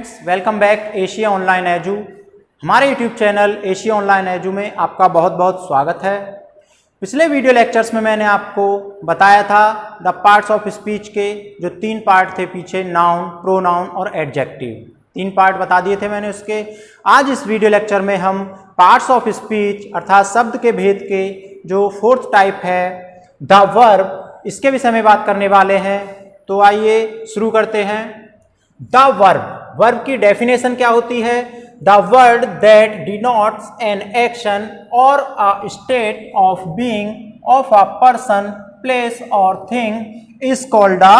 Friends, welcome back Asia online Edu. हमारे YouTube channel Asia online Edu में आपका बहुत बहुत स्वागत है। पिछले वीडियो लेक्चर्स में मैंने आपको बताया था द पार्ट्स ऑफ स्पीच के जो 3 पार्ट थे पीछे, नाउन, प्रोनाउन और एडजेक्टिव। 3 पार्ट बता दिए थे मैंने उसके। आज इस वीडियो लेक्चर में हम पार्ट्स ऑफ स्पीच अर्थात शब्द के भेद के जो 4th टाइप है द वर्ब, इसके विषय में बात करने वाले हैं। तो आइए शुरू करते हैं। द वर्ब, वर्ब की डेफिनेशन क्या होती है? The word that denotes an action और a state of being of a person, place और thing is called a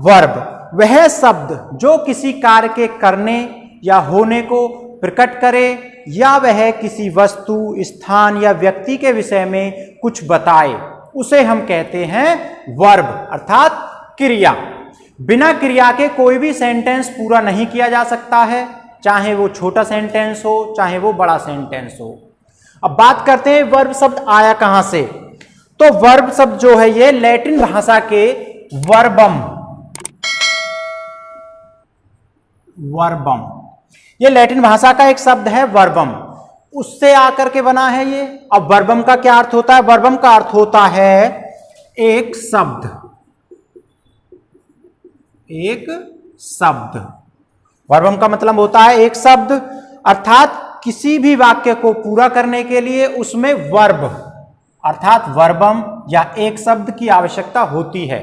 verb. वह शब्द जो किसी कार्य के करने या होने को प्रकट करे या वह किसी वस्तु, स्थान या व्यक्ति के विषय में कुछ बताए, उसे हम कहते हैं वर्ब अर्थात क्रिया। बिना क्रिया के कोई भी सेंटेंस पूरा नहीं किया जा सकता है, चाहे वो छोटा सेंटेंस हो चाहे वो बड़ा सेंटेंस हो। अब बात करते हैं वर्ब शब्द आया कहां से। तो वर्ब शब्द जो है ये लैटिन भाषा के वर्बम, ये लैटिन भाषा का एक शब्द है वर्बम, उससे आकर के बना है ये। अब वर्बम का क्या अर्थ होता है? वर्बम का अर्थ होता है एक शब्द, एक शब्द। वर्बम का मतलब होता है एक शब्द, अर्थात किसी भी वाक्य को पूरा करने के लिए उसमें वर्ब अर्थात वर्बम या एक शब्द की आवश्यकता होती है।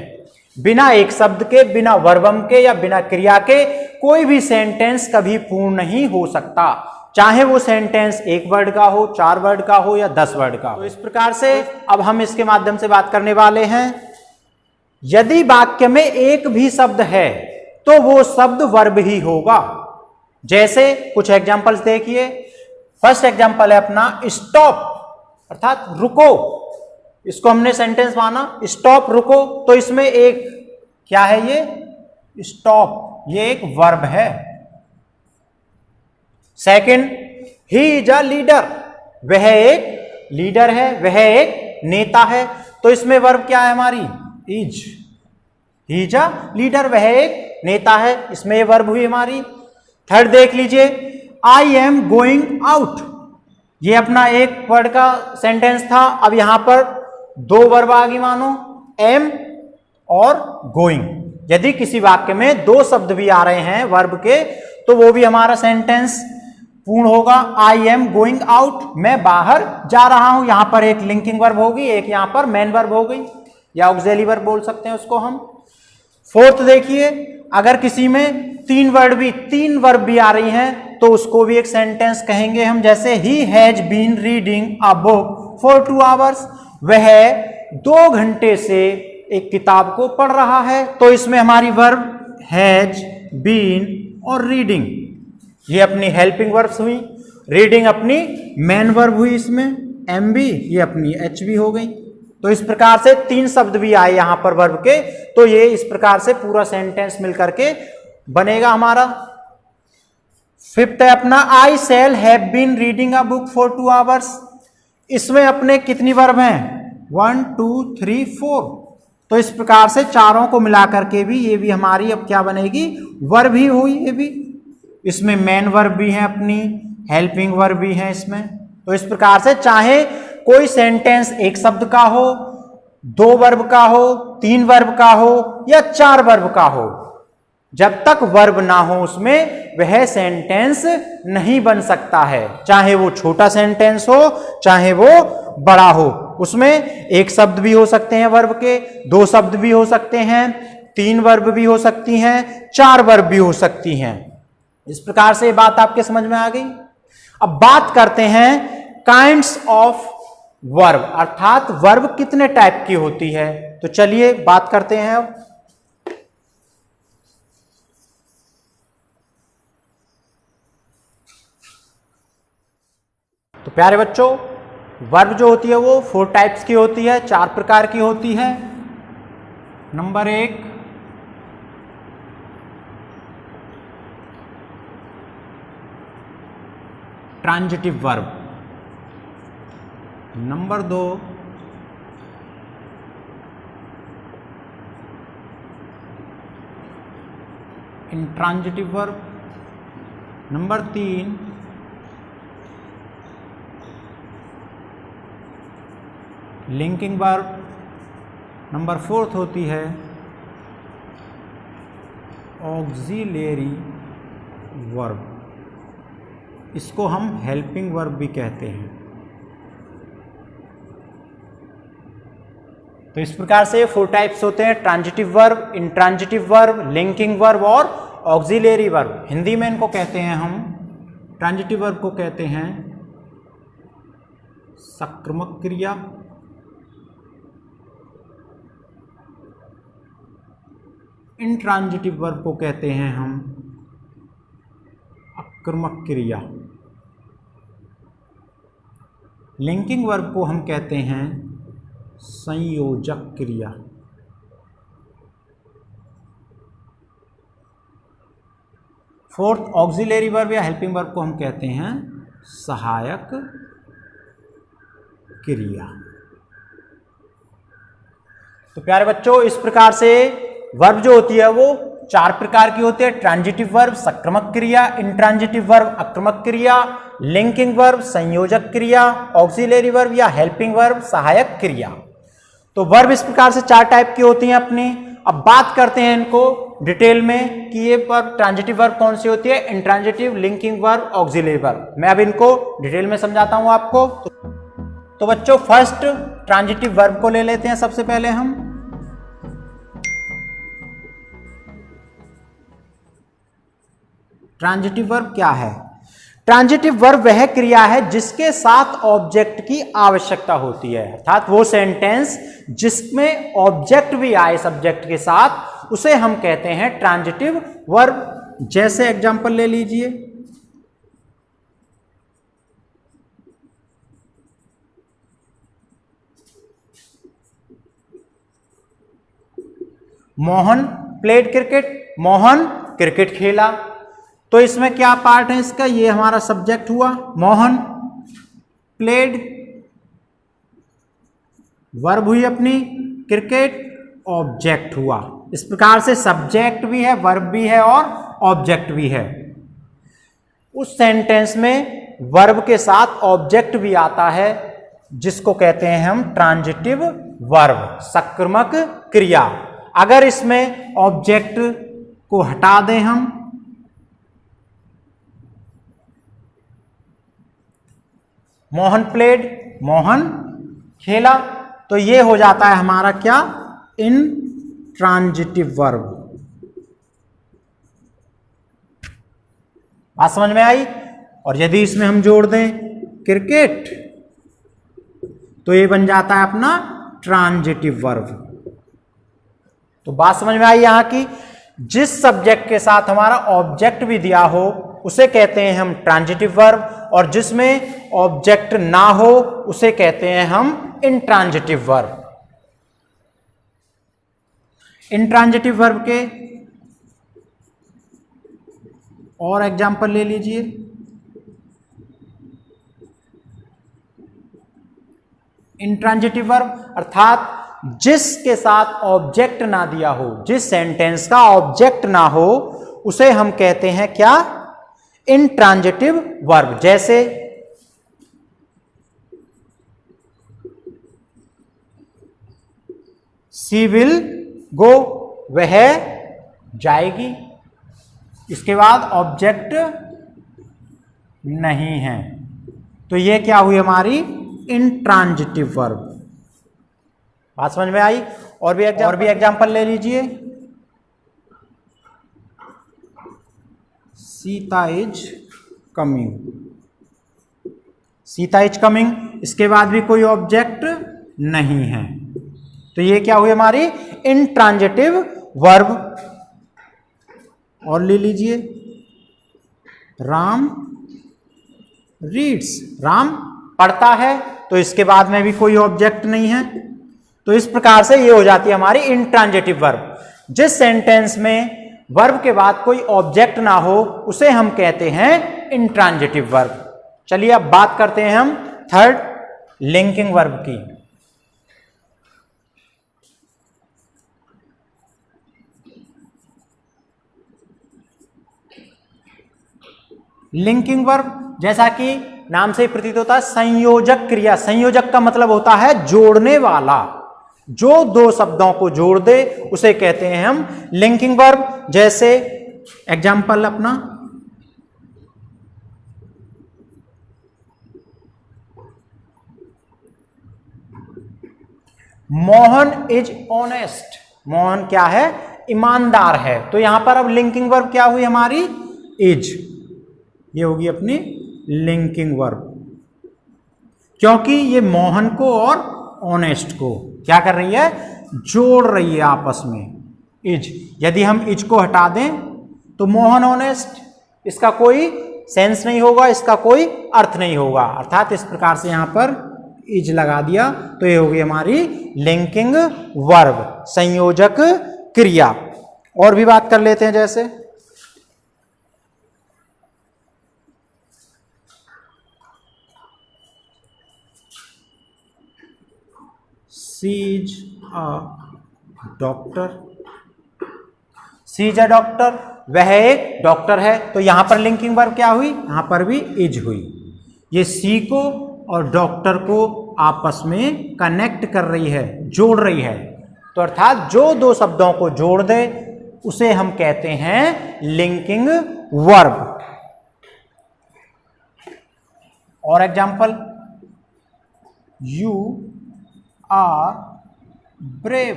बिना एक शब्द के, बिना वर्बम के या बिना क्रिया के कोई भी सेंटेंस कभी पूर्ण नहीं हो सकता, चाहे वो सेंटेंस 1 वर्ड का हो, 4 वर्ड का हो या 10 वर्ड का। तो इस प्रकार से अब हम इसके माध्यम से बात करने वाले हैं। यदि वाक्य में एक भी शब्द है तो वो शब्द वर्ब ही होगा। जैसे कुछ एग्जांपल्स देखिए। फर्स्ट एग्जांपल है अपना स्टॉप अर्थात रुको। इसको हमने सेंटेंस माना स्टॉप, रुको, तो इसमें एक क्या है? ये स्टॉप, ये एक वर्ब है। Second, he is a leader, वह एक लीडर है, वह एक नेता है। तो इसमें वर्ब क्या है हमारी? Is. He is a leader, वह एक नेता है, इसमें ये वर्ब हुई हमारी। थर्ड देख लीजिए, आई एम गोइंग आउट, ये अपना एक वर्ड का सेंटेंस था। अब यहां पर 2 वर्ब आ गई मानो, एम और गोइंग। यदि किसी वाक्य में 2 शब्द भी आ रहे हैं वर्ब के तो वो भी हमारा सेंटेंस पूर्ण होगा। आई एम गोइंग आउट, मैं बाहर जा रहा हूं। यहां पर एक लिंकिंग वर्ब होगी, एक यहां पर मेन वर्ब हो गई या ऑक्सिलरी वर्ब बोल सकते हैं उसको हम। फोर्थ देखिए, अगर किसी में 3 वर्ब भी आ रही हैं तो उसको भी एक सेंटेंस कहेंगे हम। जैसे ही has been reading a book for 2 hours, वह 2 घंटे से एक किताब को पढ़ रहा है। तो इसमें हमारी वर्ब हैज बीन और रीडिंग ये अपनी हेल्पिंग वर्ब्स हुई। रीडिंग अपनी मेन वर्ब हुई, इसमें एम बी ये अपनी एच बी हो गई। तो इस प्रकार से 3 शब्द भी आए यहां पर वर्ब के, तो ये इस प्रकार से पूरा सेंटेंस मिलकर के बनेगा हमारा। फिफ्थ है अपना I shall have been reading a book for 2 hours. इसमें अपने कितनी वर्ब हैं? 1 2 3 4। तो इस प्रकार से चारों को मिलाकर के भी ये भी हमारी अब क्या बनेगी? वर्ब ही हुई ये भी। इसमें मेन वर्ब भी है अपनी, हेल्पिंग वर्ब भी है इसमें। तो इस प्रकार से चाहे कोई सेंटेंस 1 शब्द का हो, 2 वर्ब का हो, 3 वर्ब का हो या 4 वर्ब का हो, जब तक वर्ब ना हो उसमें वह सेंटेंस नहीं बन सकता है। चाहे वो छोटा सेंटेंस हो चाहे वो बड़ा हो, उसमें 1 शब्द भी हो सकते हैं वर्ब के, 2 शब्द भी हो सकते हैं, 3 वर्ब भी हो सकती हैं, 4 वर्ब भी हो सकती हैं। इस प्रकार से बात आपके समझ में आ गई। अब बात करते हैं काइंड्स ऑफ वर्ब अर्थात वर्ब कितने टाइप की होती है। तो चलिए बात करते हैं अब। तो प्यारे बच्चों, वर्ब जो होती है वो 4 टाइप्स की होती है, 4 प्रकार की होती है। Number 1 transitive verb, number 2 intransitive verb, number 3 linking verb. Number 4 होती है ऑक्सिलरी वर्ब, इसको हम हेल्पिंग वर्ब भी कहते हैं। तो इस प्रकार से 4 टाइप्स होते हैं, transitive verb, intransitive verb, linking verb और ऑक्सिलरी वर्ब। हिंदी में इनको कहते हैं हम, ट्रांजिटिव वर्ब को कहते हैं सक्रमक क्रिया, इंट्रांजिटिव वर्ब को कहते हैं हम आक्रमक क्रिया, लिंकिंग वर्ब को हम कहते हैं संयोजक क्रिया। फोर्थ ऑक्सिलरी वर्ब या हेल्पिंग वर्ब को हम कहते हैं सहायक क्रिया। तो प्यारे बच्चों, इस प्रकार से वर्ब जो होती है वो 4 प्रकार की होती है, ट्रांजिटिव वर्ब सक्रमक क्रिया, इंट्रांजिटिव वर्ब आक्रमक क्रिया, लिंकिंग वर्ब संयोजक क्रिया, ऑक्सिलरी वर्ब या हेल्पिंग वर्ब सहायक क्रिया। तो वर्ब इस प्रकार से 4 टाइप की होती हैं अपनी। अब बात करते हैं इनको डिटेल में कि ये वर्ब ट्रांजिटिव वर्ब कौन सी होती है, intransitive, linking verb, auxiliary verb. मैं अब इनको डिटेल में समझाता हूं आपको। तो बच्चों, फर्स्ट ट्रांजिटिव वर्ब को ले लेते हैं सबसे पहले हम। ट्रांजिटिव वर्ब क्या है? ट्रांजिटिव वर्ब वह क्रिया है जिसके साथ ऑब्जेक्ट की आवश्यकता होती है, अर्थात वो सेंटेंस जिसमें ऑब्जेक्ट भी आए सब्जेक्ट के साथ, उसे हम कहते हैं ट्रांजिटिव वर्ब। जैसे एग्जांपल ले लीजिए, Mohan played cricket, Mohan cricket खेला। तो इसमें क्या पार्ट है इसका, ये हमारा सब्जेक्ट हुआ मोहन, प्लेड वर्ब हुई अपनी, क्रिकेट ऑब्जेक्ट हुआ। इस प्रकार से सब्जेक्ट भी है, वर्ब भी है और ऑब्जेक्ट भी है। उस सेंटेंस में वर्ब के साथ ऑब्जेक्ट भी आता है जिसको कहते हैं हम ट्रांजिटिव वर्ब, सक्रमक क्रिया। अगर इसमें ऑब्जेक्ट को हटा दें हम, मोहन प्लेड, मोहन खेला, तो ये हो जाता है हमारा क्या, इंट्रांजिटिव वर्ब। बात समझ में आई? और यदि इसमें हम जोड़ दें क्रिकेट, तो ये बन जाता है अपना ट्रांजिटिव वर्ब। तो बात समझ में आई यहां की, जिस सब्जेक्ट के साथ हमारा ऑब्जेक्ट भी दिया हो उसे कहते हैं हम ट्रांजिटिव वर्ब, और जिसमें ऑब्जेक्ट ना हो उसे कहते हैं हम इंट्रांजिटिव वर्ब। इंट्रांजिटिव वर्ब के और एग्जांपल ले लीजिए। इंट्रांजिटिव वर्ब अर्थात जिसके साथ ऑब्जेक्ट ना दिया हो, जिस सेंटेंस का ऑब्जेक्ट ना हो, उसे हम कहते हैं क्या, इंट्रांजिटिव वर्ब। जैसे शी विल गो, वह जाएगी, इसके बाद ऑब्जेक्ट नहीं है, तो ये क्या हुई हमारी इंट्रांजिटिव वर्ब। बात समझ में आई? और भी एग्जांपल ले लीजिए। Sita is coming, Sita is coming, इसके बाद भी कोई ऑब्जेक्ट नहीं है, तो ये क्या हुई हमारी इंट्रांजिटिव वर्ब। और ले लीजिए राम रीड्स, राम पढ़ता है, तो इसके बाद में भी कोई ऑब्जेक्ट नहीं है, तो इस प्रकार से ये हो जाती है हमारी इंट्रांजिटिव वर्ब। जिस सेंटेंस में वर्ब के बाद कोई ऑब्जेक्ट ना हो उसे हम कहते हैं इंट्रांजिटिव वर्ब। चलिए अब बात करते हैं हम थर्ड लिंकिंग वर्ब की। लिंकिंग वर्ब, जैसा कि नाम से ही प्रतीत होता है संयोजक क्रिया। संयोजक का मतलब होता है जोड़ने वाला, जो दो शब्दों को जोड़ दे उसे कहते हैं हम लिंकिंग वर्ब। जैसे एग्जाम्पल अपना, मोहन इज ऑनेस्ट। मोहन क्या है? ईमानदार है। तो यहां पर अब लिंकिंग वर्ब क्या हुई हमारी? इज। ये होगी अपनी लिंकिंग वर्ब, क्योंकि ये मोहन को और ऑनेस्ट को क्या कर रही है? जोड़ रही है आपस में, इज। यदि हम इज को हटा दें तो मोहन ऑनेस्ट, इसका कोई सेंस नहीं होगा, इसका कोई अर्थ नहीं होगा। अर्थात इस प्रकार से यहां पर इज लगा दिया तो ये होगी हमारी लिंकिंग वर्ब, संयोजक क्रिया। और भी बात कर लेते हैं, जैसे she is a doctor. She is a doctor, वह एक डॉक्टर है। तो यहां पर लिंकिंग वर्ब क्या हुई? यहां पर भी इज हुई। ये सी को और डॉक्टर को आपस में कनेक्ट कर रही है, जोड़ रही है। तो अर्थात जो दो शब्दों को जोड़ दे उसे हम कहते हैं लिंकिंग वर्ब। और example, you are brave.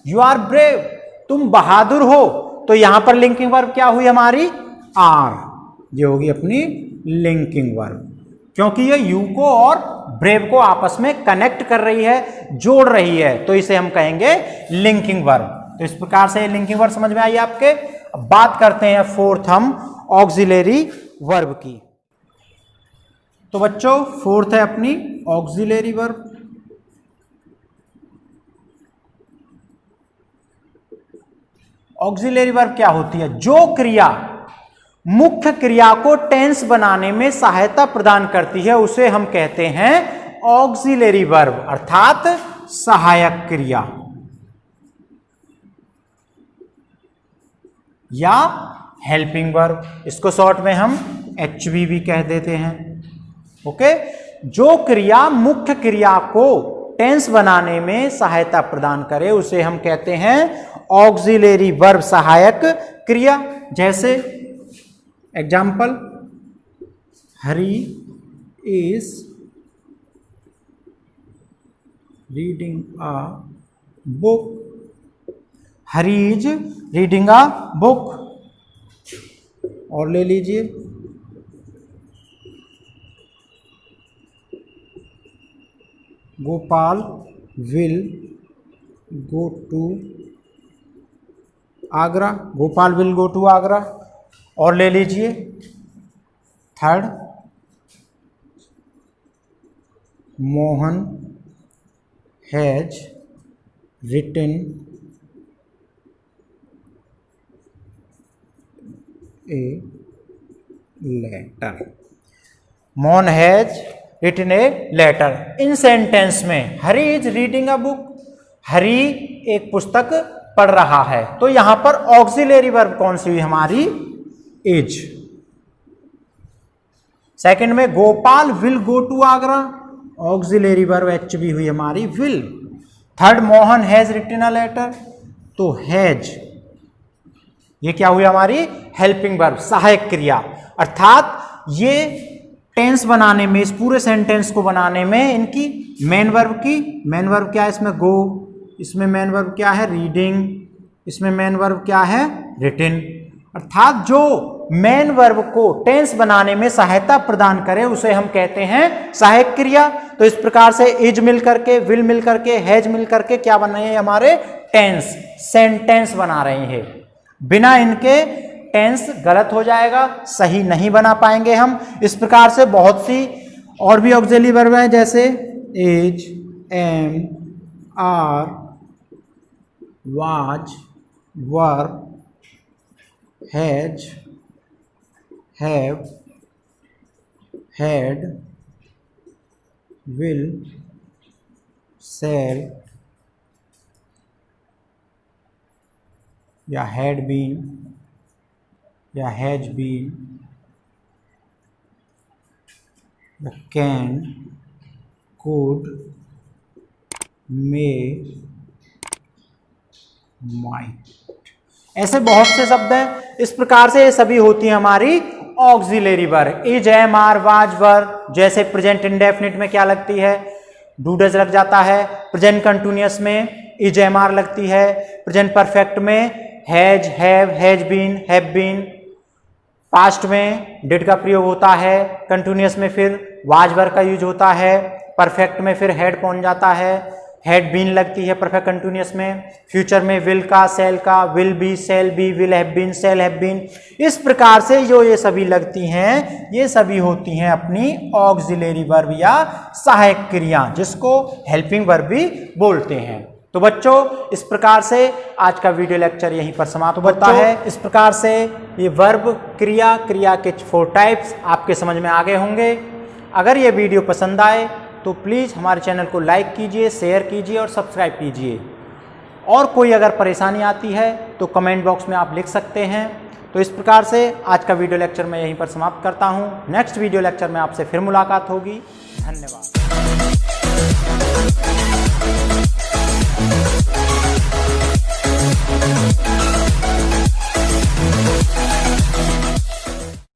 You are brave, तुम बहादुर हो। तो यहां पर लिंकिंग वर्ब क्या हुई हमारी? आर। ये होगी अपनी लिंकिंग वर्ब, क्योंकि ये यू को और ब्रेव को आपस में कनेक्ट कर रही है, जोड़ रही है। तो इसे हम कहेंगे लिंकिंग वर्ब। तो इस प्रकार से लिंकिंग वर्ब समझ में आई आपके। अब बात करते हैं फोर्थ हम ऑक्सिलरी वर्ब की। तो बच्चों फोर्थ है अपनी ऑक्सिलरी वर्ब। ऑक्सिलरी वर्ब क्या होती है? जो क्रिया मुख्य क्रिया को टेंस बनाने में सहायता प्रदान करती है उसे हम कहते हैं ऑक्सिलरी वर्ब, अर्थात सहायक क्रिया या हेल्पिंग वर्ब। इसको शॉर्ट में हम HV भी कह देते हैं। ओके, जो क्रिया मुख्य क्रिया को टेंस बनाने में सहायता प्रदान करे उसे हम कहते हैं ऑक्सिलरी वर्ब, सहायक क्रिया। जैसे example, Hari is reading a book. Hari is reading a book. और ले लीजिए, Gopal will go to Agra. Gopal will go to Agra. और ले लीजिए third, Mohan has written a letter. Mohan has written a letter. इन सेंटेंस में Hari is reading a book, Hari एक पुस्तक पढ़ रहा है। तो यहां पर ऑक्सिलरी वर्ब कौन सी हुई हमारी? इज। सेकंड में Gopal will go to Agra, auxiliary verb HV हुई हमारी will. Third, Mohan has written a letter, तो हैज ये क्या हुई हमारी? हेल्पिंग वर्ब, सहायक क्रिया। अर्थात ये टेंस बनाने में, इस पूरे सेंटेंस को बनाने में इनकी मेन वर्ब क्या है? इसमें गो, इसमें मेन वर्ब क्या है? रीडिंग, इसमें मेन वर्ब क्या है? रिटन। अर्थात जो मेन वर्ब को टेंस बनाने में सहायता प्रदान करे उसे हम कहते हैं सहायक क्रिया। तो इस प्रकार से इज मिल करके, विल मिल करके, हैज मिल करके क्या बन रहे हैं हमारे? टेंस, सेंटेंस बना रहे हैं। बिना इनके टेंस गलत हो जाएगा, सही नहीं बना पाएंगे हम। इस प्रकार से बहुत सी और भी ऑक्सिलरी वर्ब हैं, जैसे is, am, are, was, were, has, have, had, will, shall या हैड बीन या has been can, could, may, might, ऐसे बहुत से शब्द हैं। इस प्रकार से ये सभी होती है हमारी auxiliary verb. Is, am, are, was, were. जैसे प्रेजेंट इंडेफिनिट में क्या लगती है, डू डज लग जाता है। प्रेजेंट कंटिन्यूअस में इज, एम, आर लगती है। प्रेजेंट परफेक्ट में has, have, has been, have been. Past में डिड का प्रयोग होता है। कंटिन्यूअस में फिर वाज वर का यूज होता है। परफेक्ट में फिर हैड पहुंच जाता है, हैड बीन लगती है परफेक्ट कंटिन्यूअस में। फ्यूचर में विल का, सेल का, will be, shall be, will have been, shall have been. इस प्रकार से जो ये सभी लगती हैं, ये सभी होती हैं अपनी ऑक्सिलरी वर्ब या सहायक क्रिया, जिसको हेल्पिंग वर्ब भी बोलते हैं। तो बच्चों, इस प्रकार से आज का वीडियो लेक्चर यहीं पर समाप्त होता है। इस प्रकार से ये वर्ब, क्रिया, क्रिया के 4 टाइप्स आपके समझ में आ गए होंगे। अगर ये वीडियो पसंद आए तो प्लीज़ हमारे चैनल को लाइक कीजिए, शेयर कीजिए और सब्सक्राइब कीजिए। और कोई अगर परेशानी आती है तो कमेंट बॉक्स में आप लिख सकते हैं। तो इस प्रकार से आज का वीडियो लेक्चर मैं यहीं पर समाप्त करता हूँ। नेक्स्ट वीडियो लेक्चर में आपसे फिर मुलाकात होगी। धन्यवाद।